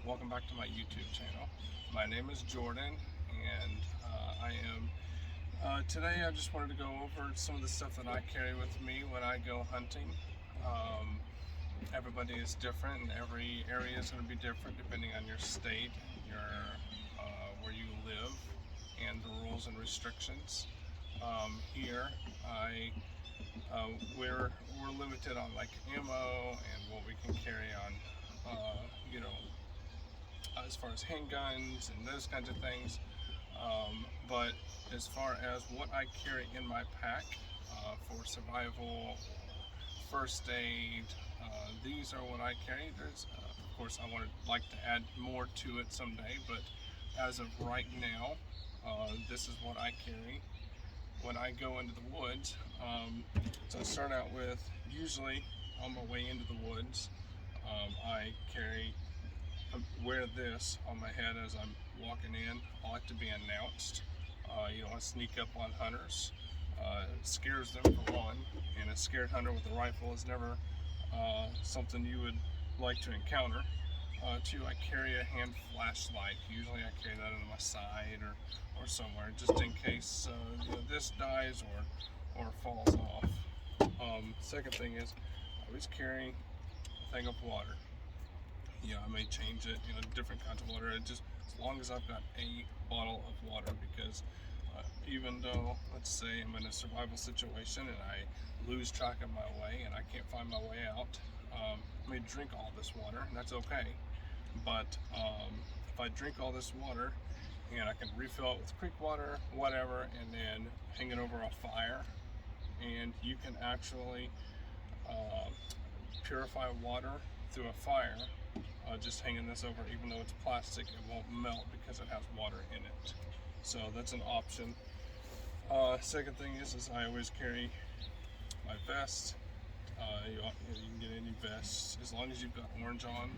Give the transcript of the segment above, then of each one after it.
welcome back to my YouTube channel. My name is Jordan, and today I just wanted to go over some of the stuff that I carry with me when I go hunting. Um, Everybody is different, and every area is going to be different depending on your state, where you live, and the rules and restrictions. Here, I we're limited on like ammo and what we can carry on, uh, you know, as far as handguns and those kinds of things. But as far as what I carry in my pack for survival, first aid, these are what I carry. Of course, I would like to add more to it someday, but as of right now, this is what I carry when I go into the woods. So I start out with, usually on my way into the woods, I wear this on my head as I'm walking in. I like to be announced. You don't want to sneak up on hunters. It scares them for one, and a scared hunter with a rifle is never something you would like to encounter. Two, I carry a hand flashlight. Usually I carry that on my side or somewhere, just in case this dies or falls off. Second thing is, I always carry a thing of water. I may change it, different kinds of water. It just, as long as I've got a bottle of water, because even though, let's say I'm in a survival situation and I lose track of my way and I can't find my way out, I may drink all this water, and that's okay. But if I drink all this water and I can refill it with creek water, whatever, and then hang it over a fire, and you can actually uh, purify water through a fire. Just hanging this over, even though it's plastic, it won't melt because it has water in it. So that's an option. Second thing is I always carry my vest. You can get any vest as long as you've got orange on.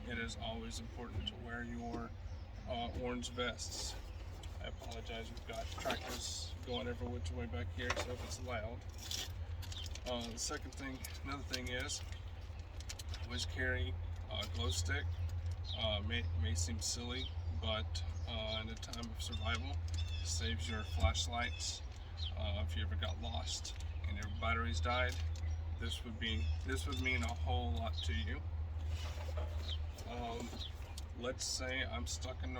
It is always important to wear your orange vests. I apologize, we've got tractors going every which way back here, so if it's loud. Another thing is, I always carry a glow stick. May seem silly, but in a time of survival, it saves your flashlights. If you ever got lost and your batteries died, this would mean a whole lot to you. Let's say I'm stuck in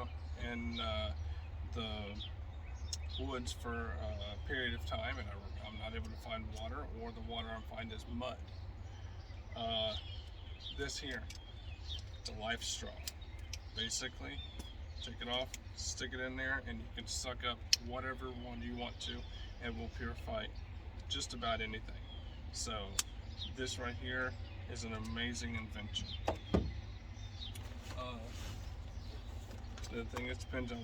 the woods for a period of time and I'm not able to find water, or the water I'm finding is mud. This here, it's a life straw. Basically, take it off, stick it in there, and you can suck up whatever one you want to, and will purify just about anything. So this right here is an amazing invention. The thing, it depends on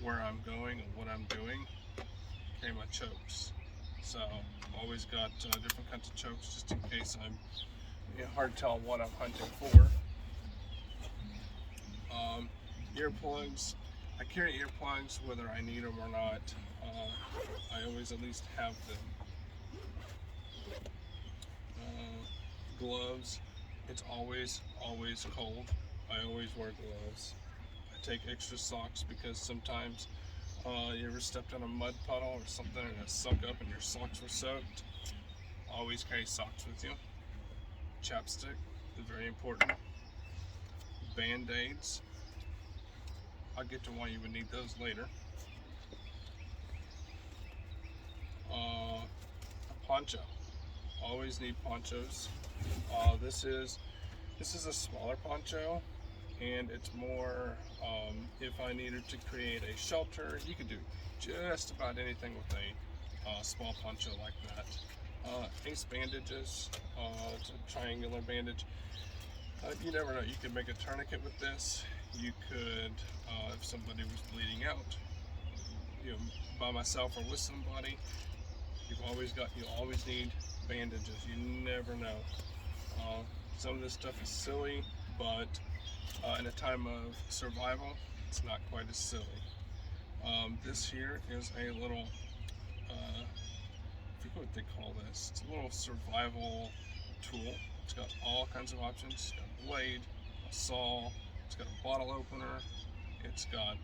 where I'm going and what I'm doing. Carry my chokes. So I've always got different kinds of chokes, just in case hard to tell what I'm hunting for. Earplugs. I carry earplugs whether I need them or not. I always at least have them. Gloves. It's always cold. I always wear gloves. I take extra socks because sometimes you ever stepped on a mud puddle or something and it sunk up and your socks were soaked. Always carry socks with you. Chapstick is very important. Band-aids. I'll get to why you would need those later. A poncho. Always need ponchos. This is a smaller poncho, and it's more if I needed to create a shelter. You could do just about anything with a small poncho like that. Ace bandages. It's a triangular bandage. You never know. You could make a tourniquet with this. You could, if somebody was bleeding out, by myself or with somebody, you always need bandages. You never know. Some of this stuff is silly, but in a time of survival, it's not quite as silly. This here is a little, I forget what they call this. It's a little survival tool. It's got all kinds of options. It's got a blade, a saw, It's got a bottle opener. It's got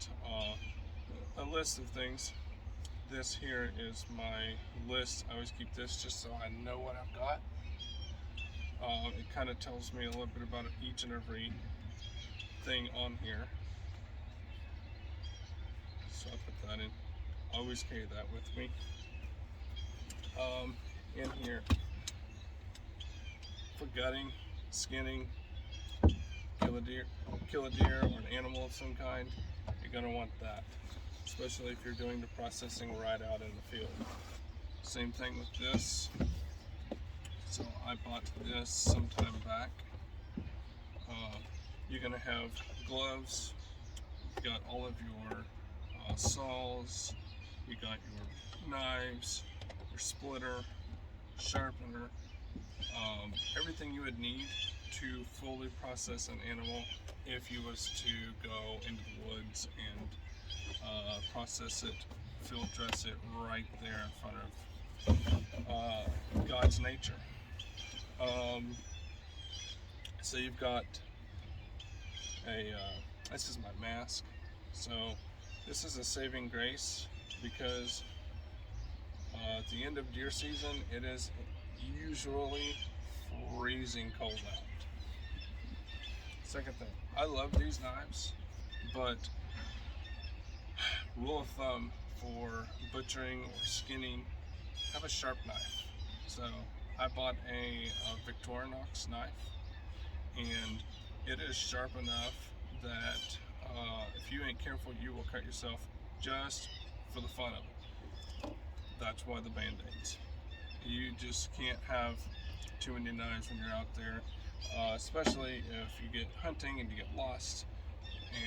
a list of things. This here is my list. I always keep this just so I know what I've got. It kind of tells me a little bit about each and every thing on here. So I put that in. I always carry that with me. In here, for gutting, skinning, kill a deer or an animal of some kind, you're gonna want that, especially if you're doing the processing right out in the field. Same thing with this. So I bought this some time back. You're gonna have gloves. You got all of your saws. You got your knives, your splitter, sharpener, everything you would need to fully process an animal if you was to go into the woods and process it, field dress it right there in front of God's nature. So you've got this is my mask. So this is a saving grace because at the end of deer season, it is usually freezing cold out. Second thing, I love these knives, but rule of thumb for butchering or skinning, have a sharp knife. So I bought a Victorinox knife, and it is sharp enough that if you ain't careful, you will cut yourself just for the fun of it. That's why the Band-Aids. You just can't have too many knives when you're out there, especially if you get hunting and you get lost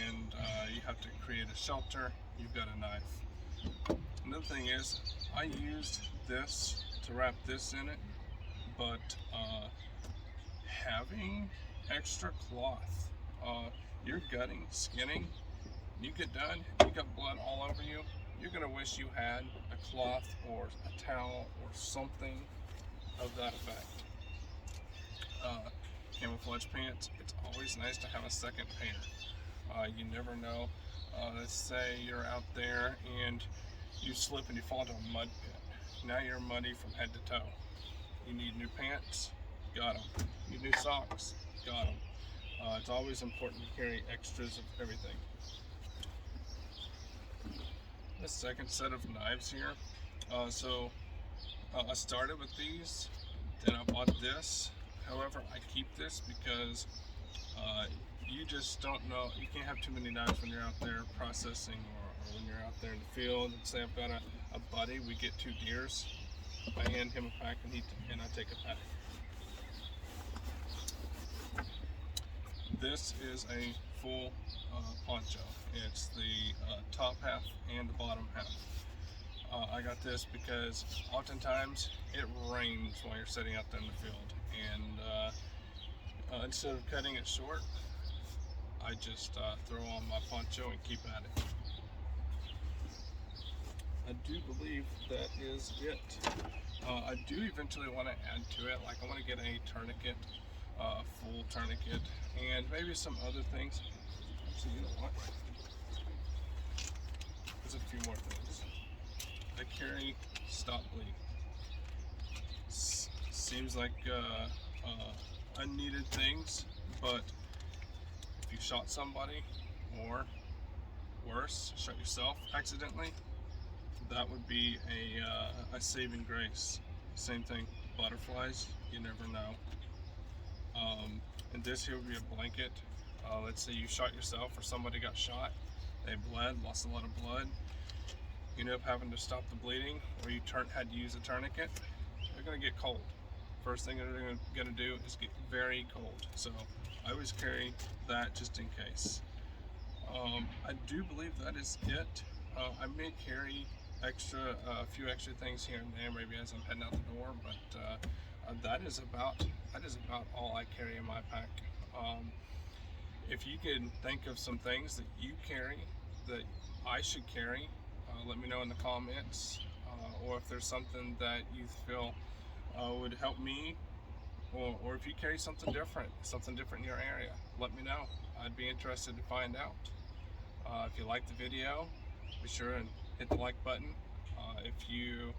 and you have to create a shelter. You've got a knife. Another thing is, I used this to wrap this in it, but having extra cloth, you're gutting, skinning, you get done, you got blood all over you, you're gonna wish you had a cloth or a towel or something of that effect. Camouflage pants, it's always nice to have a second pair. You never know. Let's say you're out there and you slip and you fall into a mud pit. Now you're muddy from head to toe. You need new pants, got them. You need new socks, got them. It's always important to carry extras of everything. The second set of knives here. I started with these, then I bought this. However, I keep this because you just don't know, you can't have too many knives when you're out there processing or when you're out there in the field. And say I've got a buddy, we get 2 deers, I hand him a pack and I take a pack. This is a full poncho. It's the top half and the bottom half. I got this because oftentimes it rains while you're sitting out there in the field, and instead of cutting it short, I just throw on my poncho and keep at it. I do believe that is it. I do eventually want to add to it, like I want to get a tourniquet, a full tourniquet, and maybe some other things. Actually, you know what? There's a few more things. I carry Stop Bleed. Seems like unneeded things, but if you shot somebody, or worse, shot yourself accidentally, that would be a saving grace. Same thing, butterflies, you never know. And this here would be a blanket. Let's say you shot yourself or somebody got shot, they bled, lost a lot of blood. You end up having to stop the bleeding, or you had to use a tourniquet, they're gonna get cold. First thing they're gonna do is get very cold. So I always carry that just in case. I do believe that is it. I may carry a few extra things here and there, maybe as I'm heading out the door, but that is about all I carry in my pack. If you can think of some things that you carry that I should carry, let me know in the comments, or if there's something that you feel would help me or if you carry something different in your area, let me know. I'd be interested to find out. If you like the video, be sure and hit the like button. If you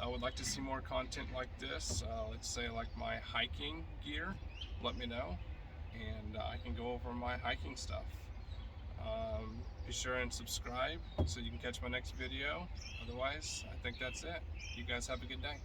would like to see more content like this, let's say like my hiking gear, let me know, and I can go over my hiking stuff. Be sure and subscribe so you can catch my next video. Otherwise, I think that's it. You guys have a good day.